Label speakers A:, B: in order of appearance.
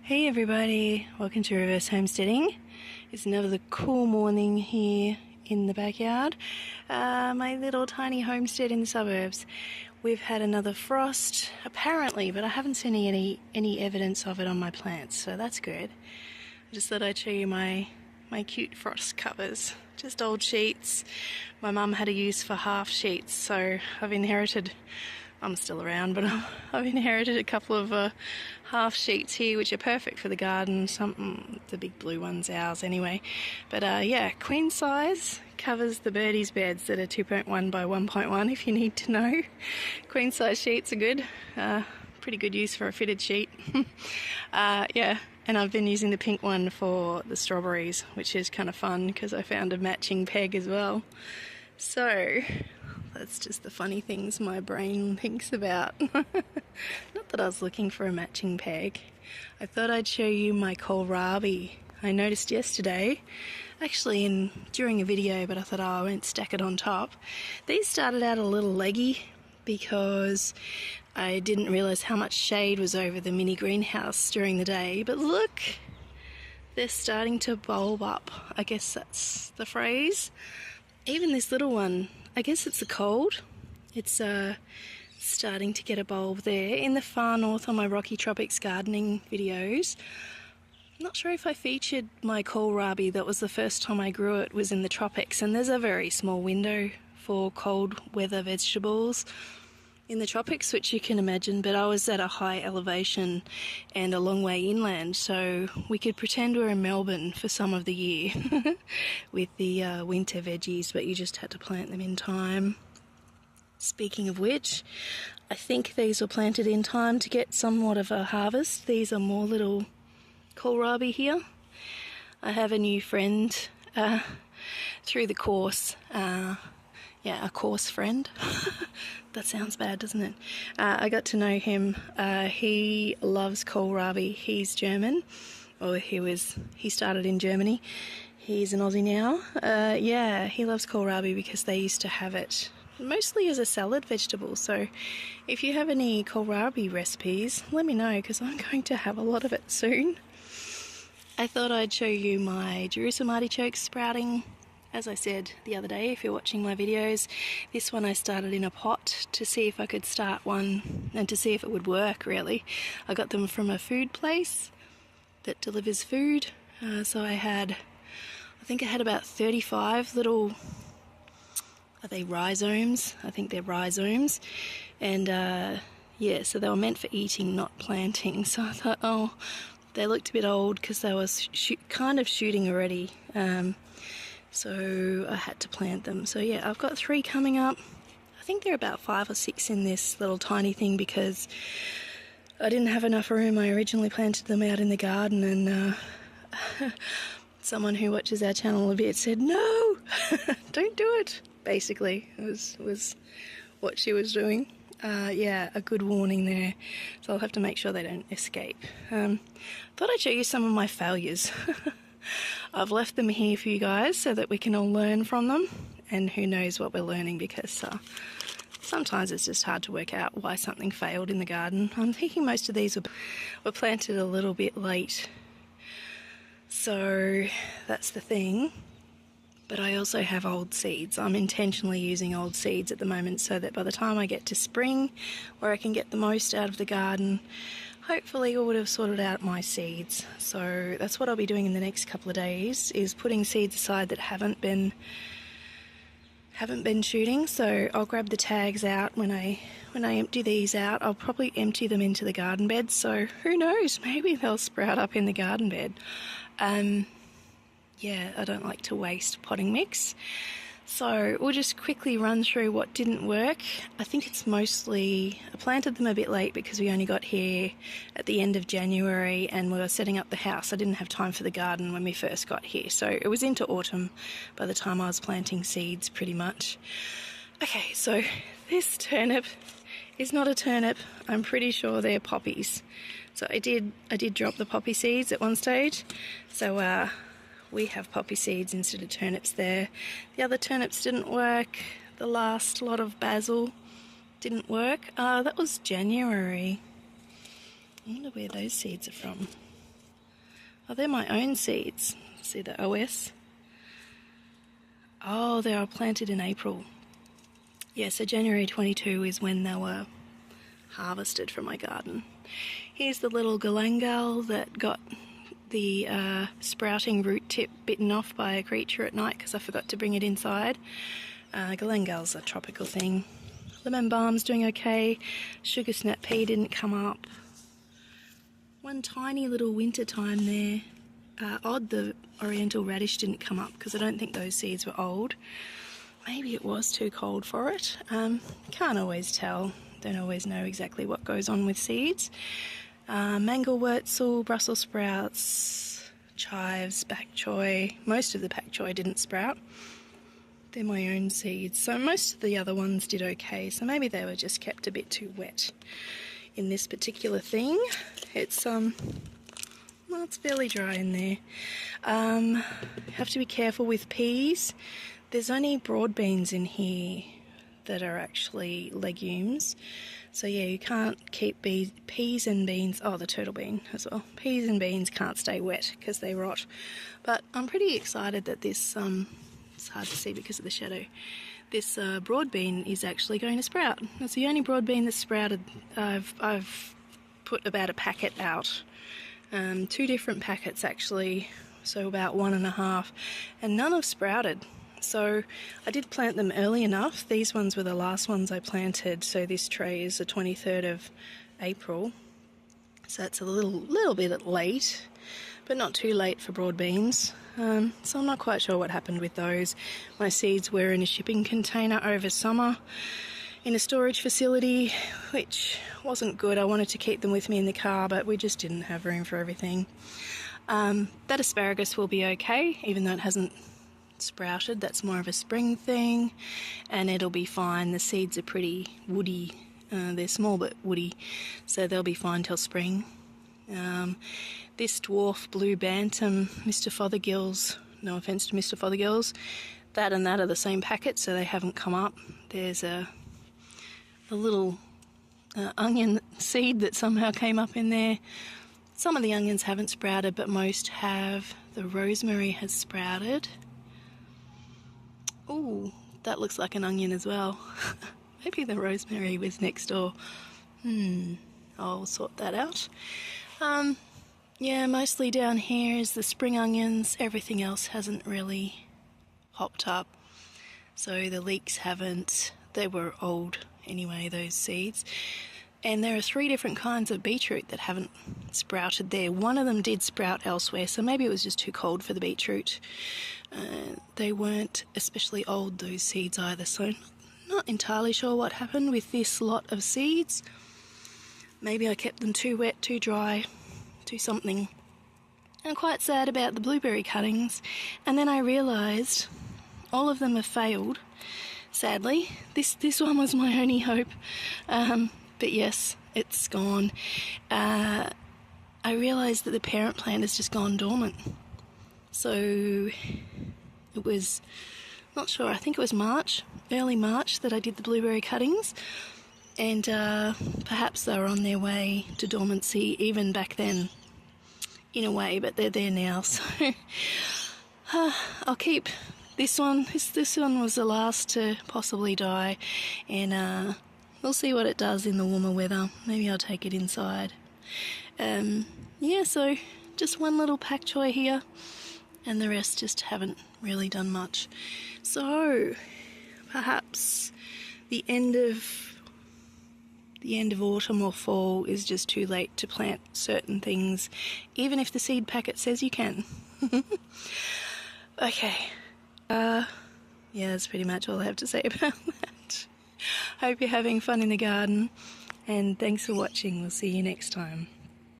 A: Hey everybody, welcome to Reverse Homesteading. It's another cool morning here in the backyard. My little tiny homestead in the suburbs. We've had another frost, apparently, but I haven't seen any evidence of it on my plants, so that's good. I just thought I'd show you my cute frost covers. Just old sheets. My mum had a use for half sheets, so I'm still around, but I've inherited a couple of half sheets here, which are perfect for the garden. The big blue one's ours anyway. But yeah, queen size, covers the birdies' beds that are 2.1 by 1.1 if you need to know. Queen size sheets are good. Pretty good use for a fitted sheet. Yeah, and I've been using the pink one for the strawberries, which is kind of fun because I found a matching peg as well. So that's just the funny things my brain thinks about. Not that I was looking for a matching peg. I thought I'd show you my kohlrabi. I noticed yesterday, actually during a video, but I thought, oh, I won't stack it on top. These started out a little leggy because I didn't realise how much shade was over the mini greenhouse during the day. But look, they're starting to bulb up. I guess that's the phrase. Even this little one, I guess it's the cold. It's starting to get a bulb there. In the far north on my Rocky Tropics gardening videos, I'm not sure if I featured my kohlrabi. That was the first time I grew it, was in the tropics, and there's a very small window for cold weather vegetables in the tropics, which you can imagine, but I was at a high elevation and a long way inland, so we could pretend we're in Melbourne for some of the year with the winter veggies, but you just had to plant them in time. Speaking of which, I think these were planted in time to get somewhat of a harvest. These are more little kohlrabi here. I have a new friend through the course. Yeah, a course friend. That sounds bad, doesn't it? I got to know him. He loves kohlrabi. He's German. Or he started in Germany. He's an Aussie now. Yeah, he loves kohlrabi because they used to have it mostly as a salad vegetable. So if you have any kohlrabi recipes, let me know because I'm going to have a lot of it soon. I thought I'd show you my Jerusalem artichokes sprouting. As I said the other day, if you're watching my videos, this one I started in a pot to see if I could start one and to see if it would work, really. I got them from a food place that delivers food. So I think I had about 35 little, are they rhizomes? I think they're rhizomes. And yeah, so they were meant for eating, not planting. So I thought, oh, they looked a bit old because they were kind of shooting already. So I had to plant them. So yeah, I've got 3 coming up. I think there are about 5 or 6 in this little tiny thing because I didn't have enough room. I originally planted them out in the garden, and someone who watches our channel a bit said, no, don't do it. Basically, it was what she was doing. Yeah, a good warning there. So I'll have to make sure they don't escape. Thought I'd show you some of my failures. I've left them here for you guys so that we can all learn from them, and who knows what we're learning, because sometimes it's just hard to work out why something failed in the garden. I'm thinking most of these were planted a little bit late, so that's the thing. But I also have old seeds. I'm intentionally using old seeds at the moment so that by the time I get to spring, where I can get the most out of the garden, hopefully I would have sorted out my seeds. So that's what I'll be doing in the next couple of days, is putting seeds aside that haven't been shooting. So I'll grab the tags out when I empty these out. I'll probably empty them into the garden bed. So who knows, maybe they'll sprout up in the garden bed. Yeah, I don't like to waste potting mix. So we'll just quickly run through what didn't work. I think it's mostly, I planted them a bit late because we only got here at the end of January and we were setting up the house. I didn't have time for the garden when we first got here. So it was into autumn by the time I was planting seeds, pretty much. Okay, so this turnip is not a turnip. I'm pretty sure they're poppies. So I did drop the poppy seeds at one stage. So we have poppy seeds instead of turnips there. The other turnips didn't work. The last lot of basil didn't work. That was January. I wonder where those seeds are from. Oh, they're my own seeds. See the OS? Oh, they were planted in April. Yeah, so January 22 is when they were harvested from my garden. Here's the little galangal that got the sprouting root tip bitten off by a creature at night because I forgot to bring it inside. Galangal's a tropical thing. Lemon balm's doing okay. Sugar snap pea didn't come up. One tiny little winter time there. Odd the oriental radish didn't come up because I don't think those seeds were old. Maybe it was too cold for it. Can't always tell. Don't always know exactly what goes on with seeds. Mangelwurzel, Brussels sprouts, chives, bok choy. Most of the bok choy didn't sprout. They're my own seeds. So most of the other ones did okay. So maybe they were just kept a bit too wet in this particular thing. It's well, it's fairly dry in there. Have to be careful with peas. There's only broad beans in here that are actually legumes. So yeah, you can't keep peas and beans, oh, the turtle bean as well. Peas and beans can't stay wet because they rot. But I'm pretty excited that this, it's hard to see because of the shadow, this broad bean is actually going to sprout. It's the only broad bean that's sprouted. I've put about a packet out. 2 different packets actually, so about 1.5, and none have sprouted. So I did plant them early enough. These ones were the last ones I planted, so this tray is the 23rd of April. So it's a little bit late, but not too late for broad beans. So I'm not quite sure what happened with those. My seeds were in a shipping container over summer in a storage facility, which wasn't good. I wanted to keep them with me in the car, but we just didn't have room for everything. That asparagus will be okay, even though it hasn't sprouted. That's more of a spring thing, and it'll be fine. The seeds are pretty woody. They're small but woody, so they'll be fine till spring. This dwarf blue bantam, Mr. Fothergill's, no offence to Mr. Fothergill's, that and that are the same packet, so they haven't come up. There's a little onion seed that somehow came up in there. Some of the onions haven't sprouted, but most have. The rosemary has sprouted. Ooh, that looks like an onion as well. Maybe the rosemary was next door. I'll sort that out. Yeah, mostly down here is the spring onions. Everything else hasn't really popped up. So the leeks haven't. They were old anyway, those seeds. And there are 3 different kinds of beetroot that haven't sprouted there. One of them did sprout elsewhere, so maybe it was just too cold for the beetroot. They weren't especially old, those seeds either, so not entirely sure what happened with this lot of seeds. Maybe I kept them too wet, too dry, too something. I'm quite sad about the blueberry cuttings, and then I realised all of them have failed, sadly. This one was my only hope. But yes, it's gone. I realised that the parent plant has just gone dormant. So it was, not sure, I think it was March, early March, that I did the blueberry cuttings. And perhaps they were on their way to dormancy even back then, in a way, but they're there now. So I'll keep this one. This one was the last to possibly die, and we'll see what it does in the warmer weather. Maybe I'll take it inside. Yeah, so just one little pak choi here, and the rest just haven't really done much. So perhaps the end of autumn or fall is just too late to plant certain things, even if the seed packet says you can. Okay. Yeah, that's pretty much all I have to say about that. Hope you're having fun in the garden, and thanks for watching. We'll see you next time.